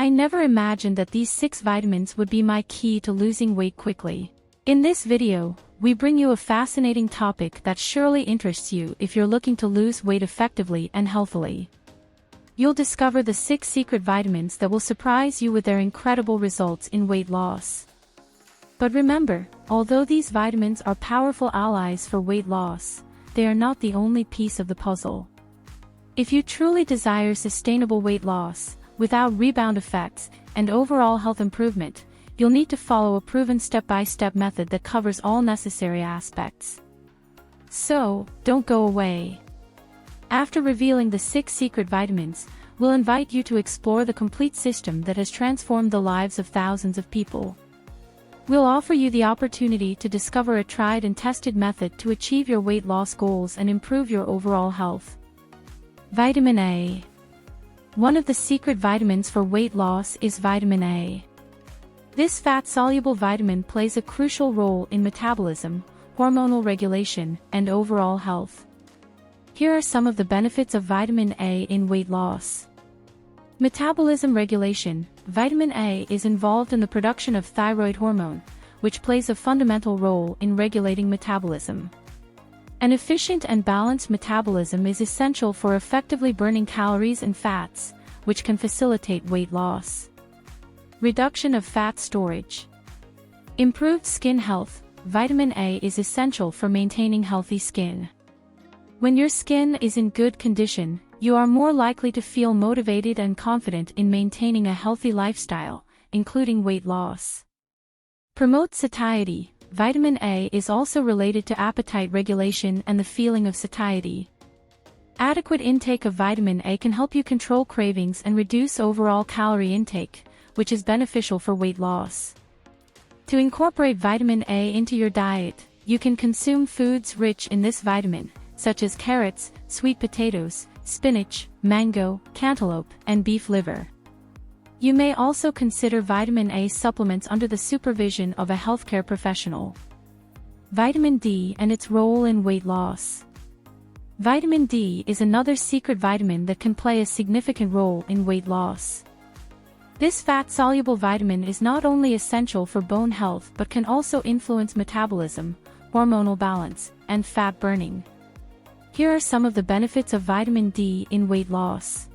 I never imagined that these 6 vitamins would be my key to losing weight quickly. In this video, we bring you a fascinating topic that surely interests you if you're looking to lose weight effectively and healthily. You'll discover the 6 secret vitamins that will surprise you with their incredible results in weight loss. But remember, although these vitamins are powerful allies for weight loss, they are not the only piece of the puzzle. If you truly desire sustainable weight loss, without rebound effects, and overall health improvement, you'll need to follow a proven step-by-step method that covers all necessary aspects. So, don't go away. After revealing the 6 secret vitamins, we'll invite you to explore the complete system that has transformed the lives of thousands of people. We'll offer you the opportunity to discover a tried and tested method to achieve your weight loss goals and improve your overall health. Vitamin A. One of the secret vitamins for weight loss is vitamin A. This fat-soluble vitamin plays a crucial role in metabolism, hormonal regulation, and overall health. Here are some of the benefits of vitamin A in weight loss. Metabolism regulation. Vitamin A is involved in the production of thyroid hormone, which plays a fundamental role in regulating metabolism. An efficient and balanced metabolism is essential for effectively burning calories and fats, which can facilitate weight loss. Reduction of fat storage. Improved skin health. Vitamin A is essential for maintaining healthy skin. When your skin is in good condition, you are more likely to feel motivated and confident in maintaining a healthy lifestyle, including weight loss. Promote satiety. Vitamin A is also related to appetite regulation and the feeling of satiety. Adequate intake of vitamin A can help you control cravings and reduce overall calorie intake, which is beneficial for weight loss. To incorporate vitamin A into your diet, you can consume foods rich in this vitamin, such as carrots, sweet potatoes, spinach, mango, cantaloupe, and beef liver. You may also consider vitamin A supplements under the supervision of a healthcare professional. Vitamin D and its role in weight loss. Vitamin D is another secret vitamin that can play a significant role in weight loss. This fat-soluble vitamin is not only essential for bone health but can also influence metabolism, hormonal balance, and fat burning. Here are some of the benefits of vitamin D in weight loss.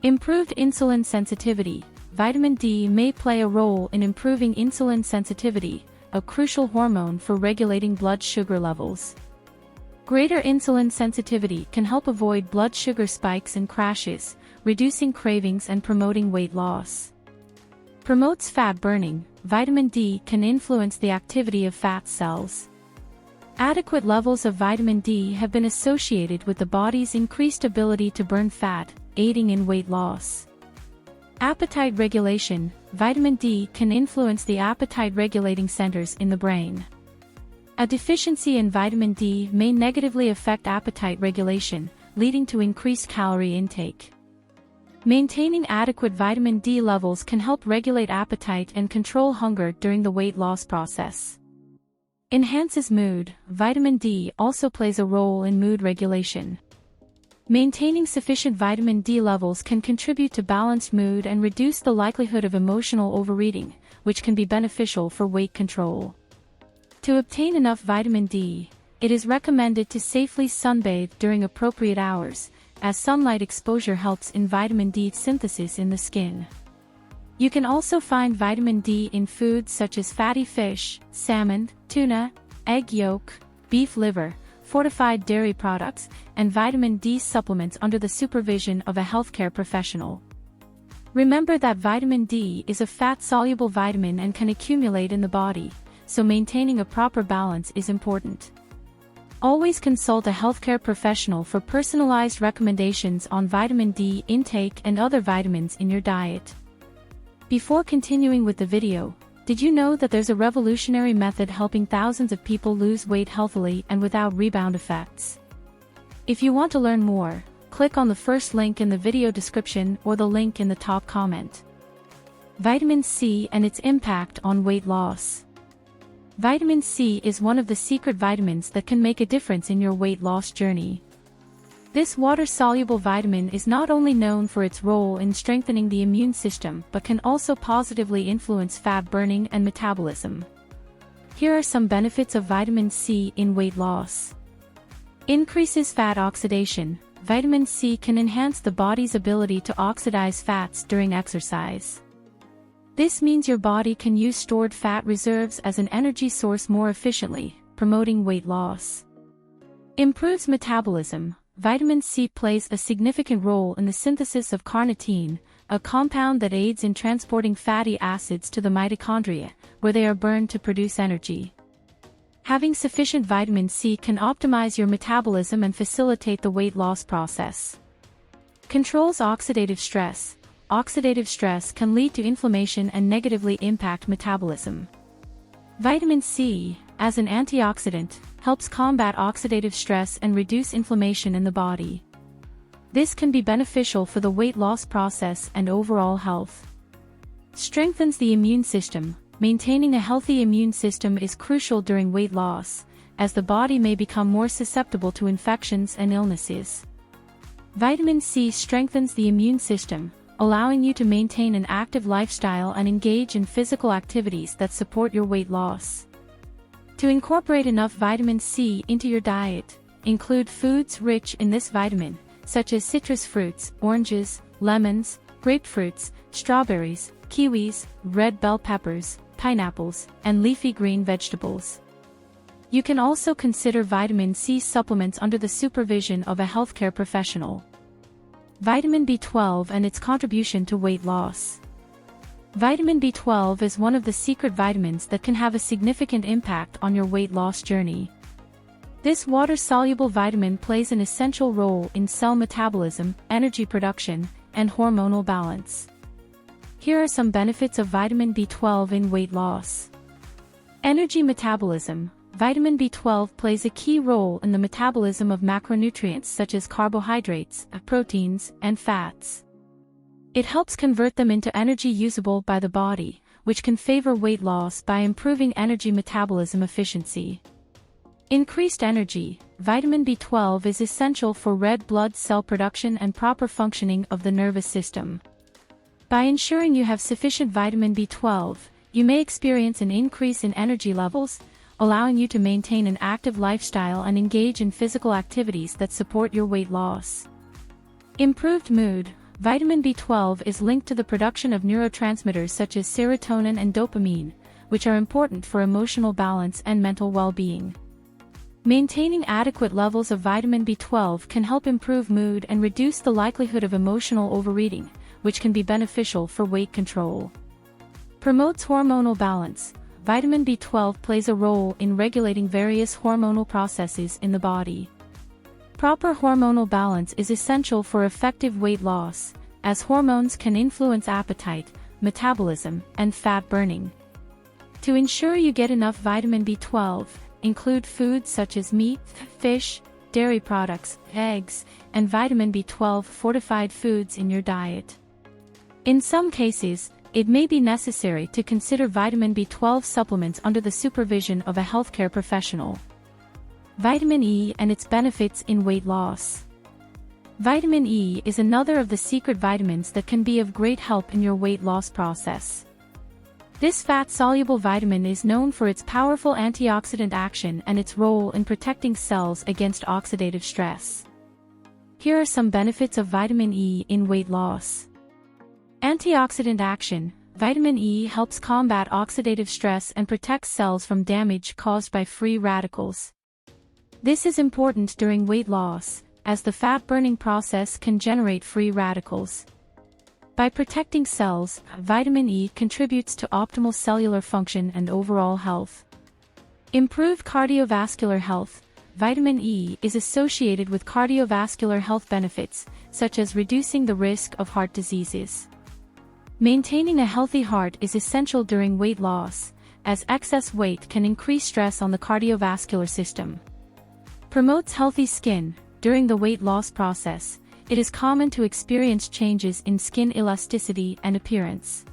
Improved insulin sensitivity. Vitamin D may play a role in improving insulin sensitivity, a crucial hormone for regulating blood sugar levels. Greater insulin sensitivity can help avoid blood sugar spikes and crashes, reducing cravings and promoting weight loss. Promotes fat burning. Vitamin D can influence the activity of fat cells. Adequate levels of vitamin D have been associated with the body's increased ability to burn fat, aiding in weight loss. Appetite regulation. Vitamin D can influence the appetite-regulating centers in the brain. A deficiency in vitamin D may negatively affect appetite regulation, leading to increased calorie intake. Maintaining adequate vitamin D levels can help regulate appetite and control hunger during the weight loss process. Enhances mood. Vitamin D also plays a role in mood regulation. Maintaining sufficient vitamin D levels can contribute to balanced mood and reduce the likelihood of emotional overeating, which can be beneficial for weight control. To obtain enough vitamin D, it is recommended to safely sunbathe during appropriate hours, as sunlight exposure helps in vitamin D synthesis in the skin. You can also find vitamin D in foods such as fatty fish, salmon, tuna, egg yolk, beef liver, fortified dairy products, and vitamin D supplements under the supervision of a healthcare professional. Remember that vitamin D is a fat-soluble vitamin and can accumulate in the body, so maintaining a proper balance is important. Always consult a healthcare professional for personalized recommendations on vitamin D intake and other vitamins in your diet. Before continuing with the video, did you know that there's a revolutionary method helping thousands of people lose weight healthily and without rebound effects? If you want to learn more, click on the first link in the video description or the link in the top comment. Vitamin C and its impact on weight loss. Vitamin C is one of the secret vitamins that can make a difference in your weight loss journey. This water-soluble vitamin is not only known for its role in strengthening the immune system but can also positively influence fat burning and metabolism. Here are some benefits of vitamin C in weight loss. Increases fat oxidation. Vitamin C can enhance the body's ability to oxidize fats during exercise. This means your body can use stored fat reserves as an energy source more efficiently, promoting weight loss. Improves metabolism. Vitamin C plays a significant role in the synthesis of carnitine, a compound that aids in transporting fatty acids to the mitochondria, where they are burned to produce energy. Having sufficient vitamin C can optimize your metabolism and facilitate the weight loss process. Controls oxidative stress. Oxidative stress can lead to inflammation and negatively impact metabolism. Vitamin C, as an antioxidant, helps combat oxidative stress and reduce inflammation in the body. This can be beneficial for the weight loss process and overall health. Strengthens the immune system. Maintaining a healthy immune system is crucial during weight loss, as the body may become more susceptible to infections and illnesses. Vitamin C strengthens the immune system, allowing you to maintain an active lifestyle and engage in physical activities that support your weight loss. To incorporate enough vitamin C into your diet, include foods rich in this vitamin, such as citrus fruits, oranges, lemons, grapefruits, strawberries, kiwis, red bell peppers, pineapples, and leafy green vegetables. You can also consider vitamin C supplements under the supervision of a healthcare professional. Vitamin B12 and its contribution to weight loss. Vitamin B12 is one of the secret vitamins that can have a significant impact on your weight loss journey. This water-soluble vitamin plays an essential role in cell metabolism, energy production, and hormonal balance. Here are some benefits of vitamin B12 in weight loss. Energy metabolism. Vitamin B12 plays a key role in the metabolism of macronutrients such as carbohydrates, proteins, and fats. It helps convert them into energy usable by the body, which can favor weight loss by improving energy metabolism efficiency. Increased energy. Vitamin B12 is essential for red blood cell production and proper functioning of the nervous system. By ensuring you have sufficient vitamin B12, you may experience an increase in energy levels, allowing you to maintain an active lifestyle and engage in physical activities that support your weight loss. Improved mood. Vitamin B12 is linked to the production of neurotransmitters such as serotonin and dopamine, which are important for emotional balance and mental well-being. Maintaining adequate levels of vitamin B12 can help improve mood and reduce the likelihood of emotional overeating, which can be beneficial for weight control. Promotes hormonal balance. Vitamin B12 plays a role in regulating various hormonal processes in the body. Proper hormonal balance is essential for effective weight loss, as hormones can influence appetite, metabolism, and fat burning. To ensure you get enough vitamin B12, include foods such as meat, fish, dairy products, eggs, and vitamin B12 fortified foods in your diet. In some cases, it may be necessary to consider vitamin B12 supplements under the supervision of a healthcare professional. Vitamin E and its benefits in weight loss. Vitamin E is another of the secret vitamins that can be of great help in your weight loss process. This fat-soluble vitamin is known for its powerful antioxidant action and its role in protecting cells against oxidative stress. Here are some benefits of vitamin E in weight loss. Antioxidant action. Vitamin E helps combat oxidative stress and protects cells from damage caused by free radicals. This is important during weight loss, as the fat-burning process can generate free radicals. By protecting cells, vitamin E contributes to optimal cellular function and overall health. Improved cardiovascular health. Vitamin E is associated with cardiovascular health benefits, such as reducing the risk of heart diseases. Maintaining a healthy heart is essential during weight loss, as excess weight can increase stress on the cardiovascular system. Promotes healthy skin. During the weight loss process, it is common to experience changes in skin elasticity and appearance.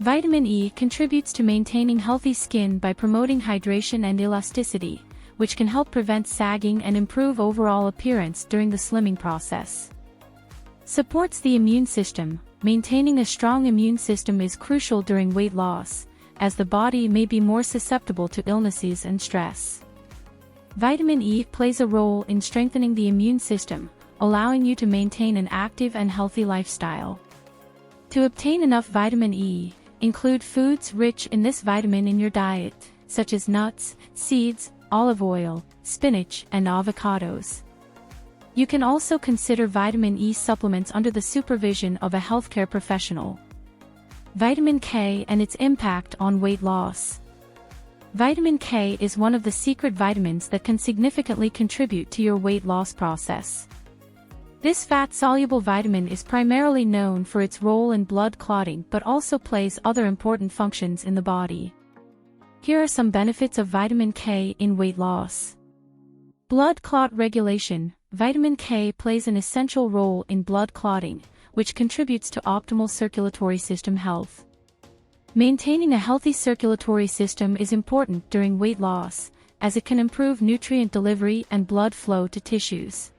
Vitamin E contributes to maintaining healthy skin by promoting hydration and elasticity, which can help prevent sagging and improve overall appearance during the slimming process. Supports the immune system. Maintaining a strong immune system is crucial during weight loss, as the body may be more susceptible to illnesses and stress. Vitamin E plays a role in strengthening the immune system, allowing you to maintain an active and healthy lifestyle. To obtain enough vitamin E, include foods rich in this vitamin in your diet, such as nuts, seeds, olive oil, spinach, and avocados. You can also consider vitamin E supplements under the supervision of a healthcare professional. Vitamin K and its impact on weight loss. Vitamin K is one of the secret vitamins that can significantly contribute to your weight loss process. This fat-soluble vitamin is primarily known for its role in blood clotting but also plays other important functions in the body. Here are some benefits of vitamin K in weight loss. Blood clot regulation. Vitamin K plays an essential role in blood clotting, which contributes to optimal circulatory system health. Maintaining a healthy circulatory system is important during weight loss, as it can improve nutrient delivery and blood flow to tissues.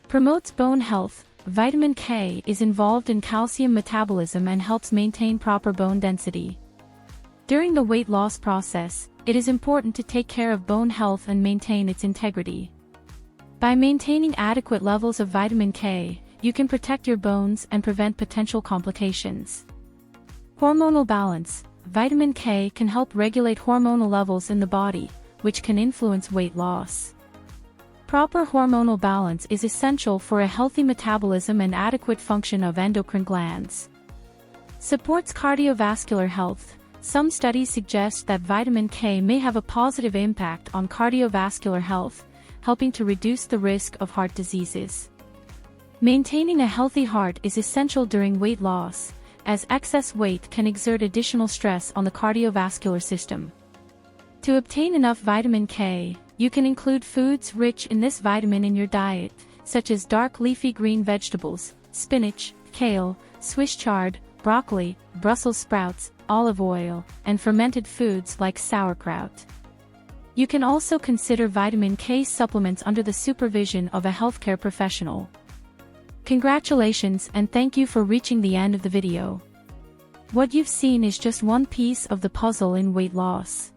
Promotes bone health. Vitamin K is involved in calcium metabolism and helps maintain proper bone density. During the weight loss process, it is important to take care of bone health and maintain its integrity. By maintaining adequate levels of vitamin K, you can protect your bones and prevent potential complications. Hormonal balance. Vitamin K can help regulate hormonal levels in the body, which can influence weight loss. Proper hormonal balance is essential for a healthy metabolism and adequate function of endocrine glands. Supports cardiovascular health. Some studies suggest that vitamin K may have a positive impact on cardiovascular health, helping to reduce the risk of heart diseases. Maintaining a healthy heart is essential during weight loss, as excess weight can exert additional stress on the cardiovascular system. To obtain enough vitamin K, you can include foods rich in this vitamin in your diet, such as dark leafy green vegetables, spinach, kale, Swiss chard, broccoli, Brussels sprouts, olive oil, and fermented foods like sauerkraut. You can also consider vitamin K supplements under the supervision of a healthcare professional. Congratulations and thank you for reaching the end of the video. What you've seen is just one piece of the puzzle in weight loss.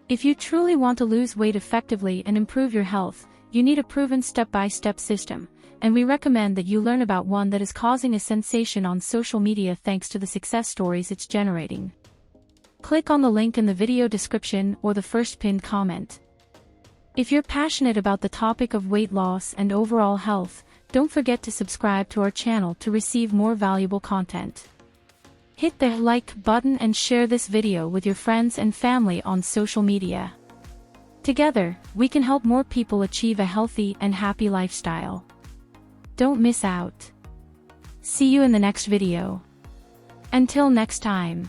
If you truly want to lose weight effectively and improve your health, you need a proven step-by-step system, and we recommend that you learn about one that is causing a sensation on social media thanks to the success stories it's generating. Click on the link in the video description or the first pinned comment. If you're passionate about the topic of weight loss and overall health, don't forget to subscribe to our channel to receive more valuable content. Hit the like button and share this video with your friends and family on social media. Together, we can help more people achieve a healthy and happy lifestyle. Don't miss out. See you in the next video. Until next time.